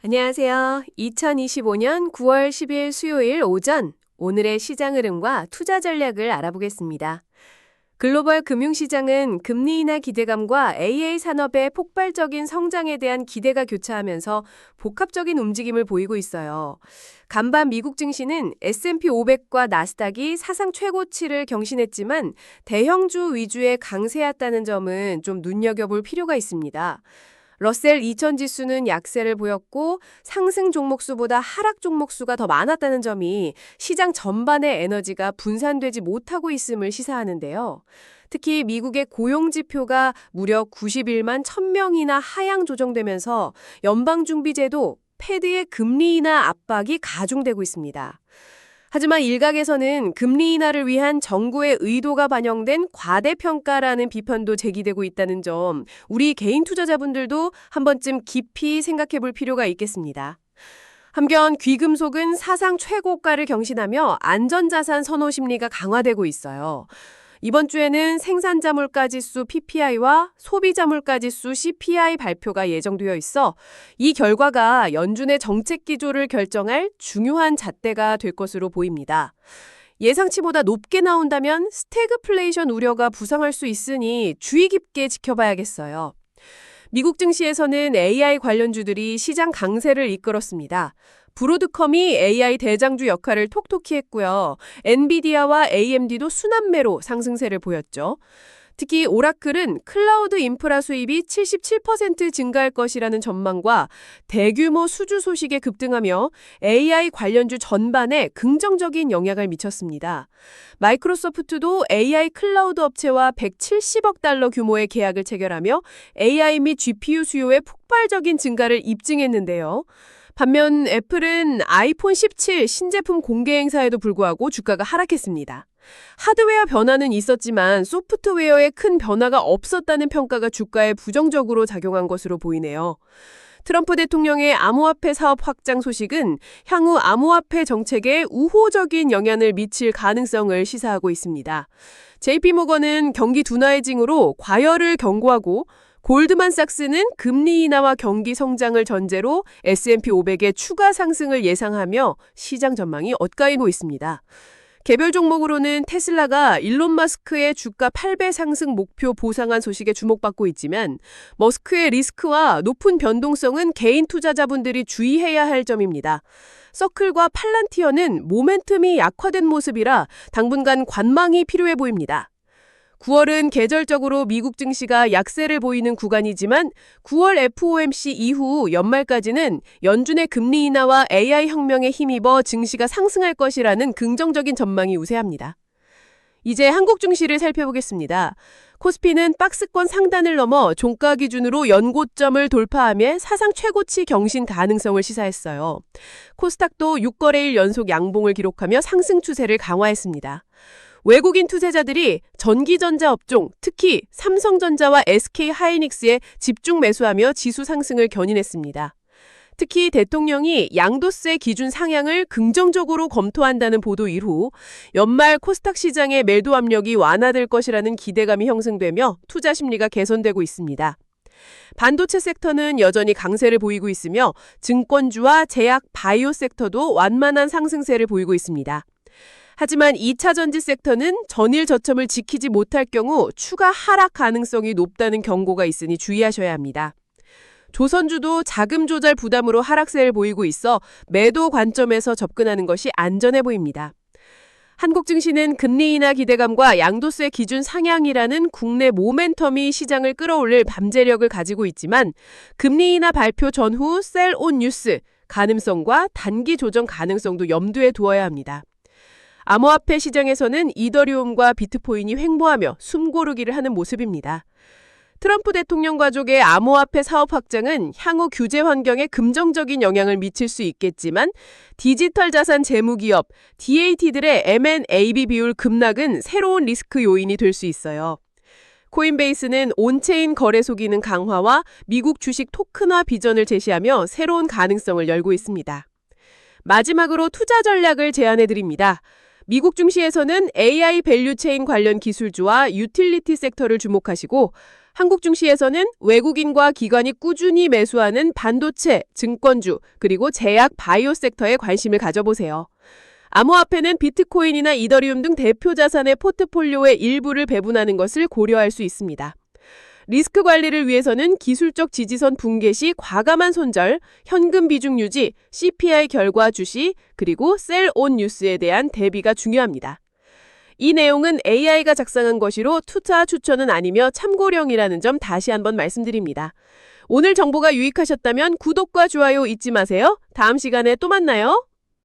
안녕하세요. 2025년 9월 10일 수요일 오전 오늘의 시장 흐름과 투자 전략을 알아보겠습니다. 글로벌 금융시장은 금리 인하 기대감과 AI 산업의 폭발적인 성장에 대한 기대가 교차하면서 복합적인 움직임을 보이고 있어요. 간밤 미국 증시는 S&P 500과 나스닥이 사상 최고치를 경신했지만 대형주 위주의 강세였다는 점은 좀 눈여겨볼 필요가 있습니다. 러셀 2000 지수는 약세를 보였고 상승 종목수보다 하락 종목수가 더 많았다는 점이 시장 전반의 에너지가 분산되지 못하고 있음을 시사하는데요. 특히 미국의 고용지표가 무려 91만 1000명이나 하향 조정되면서 연방준비제도 패드의 금리 인하 압박이 가중되고 있습니다. 하지만 일각에서는 금리 인하를 위한 정부의 의도가 반영된 과대평가라는 비판도 제기되고 있다는 점, 우리 개인 투자자분들도 한 번쯤 깊이 생각해 볼 필요가 있겠습니다. 한편 귀금속은 사상 최고가를 경신하며 안전자산 선호 심리가 강화되고 있어요. 이번 주에는 생산자 물가지수 PPI와 소비자 물가지수 CPI 발표가 예정되어 있어 이 결과가 연준의 정책 기조를 결정할 중요한 잣대가 될 것으로 보입니다. 예상치보다 높게 나온다면 스태그플레이션 우려가 부상할 수 있으니 주의 깊게 지켜봐야겠어요. 미국 증시에서는 AI 관련주들이 시장 강세를 이끌었습니다. 브로드컴이 AI 대장주 역할을 톡톡히 했고요. 엔비디아와 AMD도 순환매로 상승세를 보였죠. 특히 오라클은 클라우드 인프라 수입이 77% 증가할 것이라는 전망과 대규모 수주 소식에 급등하며 AI 관련주 전반에 긍정적인 영향을 미쳤습니다. 마이크로소프트도 AI 클라우드 업체와 170억 달러 규모의 계약을 체결하며 AI 및 GPU 수요의 폭발적인 증가를 입증했는데요. 반면 애플은 아이폰 17 신제품 공개 행사에도 불구하고 주가가 하락했습니다. 하드웨어 변화는 있었지만 소프트웨어에 큰 변화가 없었다는 평가가 주가에 부정적으로 작용한 것으로 보이네요. 트럼프 대통령의 암호화폐 사업 확장 소식은 향후 암호화폐 정책에 우호적인 영향을 미칠 가능성을 시사하고 있습니다. JP모건은 경기 둔화의 징후로 과열을 경고하고 골드만삭스는 금리 인하와 경기 성장을 전제로 S&P 500의 추가 상승을 예상하며 시장 전망이 엇갈리고 있습니다. 개별 종목으로는 테슬라가 일론 머스크의 주가 8배 상승 목표 보상한 소식에 주목받고 있지만 머스크의 리스크와 높은 변동성은 개인 투자자분들이 주의해야 할 점입니다. 서클과 팔란티어는 모멘텀이 약화된 모습이라 당분간 관망이 필요해 보입니다. 9월은 계절적으로 미국 증시가 약세를 보이는 구간이지만 9월 FOMC 이후 연말까지는 연준의 금리 인하와 AI 혁명에 힘입어 증시가 상승할 것이라는 긍정적인 전망이 우세합니다. 이제 한국 증시를 살펴보겠습니다. 코스피는 박스권 상단을 넘어 종가 기준으로 연고점을 돌파하며 사상 최고치 경신 가능성을 시사했어요. 코스닥도 6거래일 연속 양봉을 기록하며 상승 추세를 강화했습니다. 외국인 투자자들이 전기전자 업종, 특히 삼성전자와 SK하이닉스에 집중 매수하며 지수 상승을 견인했습니다. 특히 대통령이 양도세 기준 상향을 긍정적으로 검토한다는 보도 이후 연말 코스닥 시장의 매도 압력이 완화될 것이라는 기대감이 형성되며 투자 심리가 개선되고 있습니다. 반도체 섹터는 여전히 강세를 보이고 있으며 증권주와 제약, 바이오 섹터도 완만한 상승세를 보이고 있습니다. 하지만 2차 전지 섹터는 전일 저점을 지키지 못할 경우 추가 하락 가능성이 높다는 경고가 있으니 주의하셔야 합니다. 조선주도 자금 조달 부담으로 하락세를 보이고 있어 매도 관점에서 접근하는 것이 안전해 보입니다. 한국 증시는 금리 인하 기대감과 양도세 기준 상향이라는 국내 모멘텀이 시장을 끌어올릴 잠재력을 가지고 있지만 금리 인하 발표 전후 셀온 뉴스, 가늠성과 단기 조정 가능성도 염두에 두어야 합니다. 암호화폐 시장에서는 이더리움과 비트코인이 횡보하며 숨고르기를 하는 모습입니다. 트럼프 대통령 가족의 암호화폐 사업 확장은 향후 규제 환경에 긍정적인 영향을 미칠 수 있겠지만 디지털 자산 재무기업 DAT들의 M&AB 비율 급락은 새로운 리스크 요인이 될 수 있어요. 코인베이스는 온체인 거래소 기능 강화와 미국 주식 토큰화 비전을 제시하며 새로운 가능성을 열고 있습니다. 마지막으로 투자 전략을 제안해드립니다. 미국 증시에서는 AI 밸류체인 관련 기술주와 유틸리티 섹터를 주목하시고 한국 증시에서는 외국인과 기관이 꾸준히 매수하는 반도체, 증권주, 그리고 제약, 바이오 섹터에 관심을 가져보세요. 암호화폐는 비트코인이나 이더리움 등 대표 자산의 포트폴리오의 일부를 배분하는 것을 고려할 수 있습니다. 리스크 관리를 위해서는 기술적 지지선 붕괴 시 과감한 손절, 현금 비중 유지, CPI 결과 주시, 그리고 셀-온 뉴스에 대한 대비가 중요합니다. 이 내용은 AI가 작성한 것이로 투자 추천은 아니며 참고령이라는 점 다시 한번 말씀드립니다. 오늘 정보가 유익하셨다면 구독과 좋아요 잊지 마세요. 다음 시간에 또 만나요.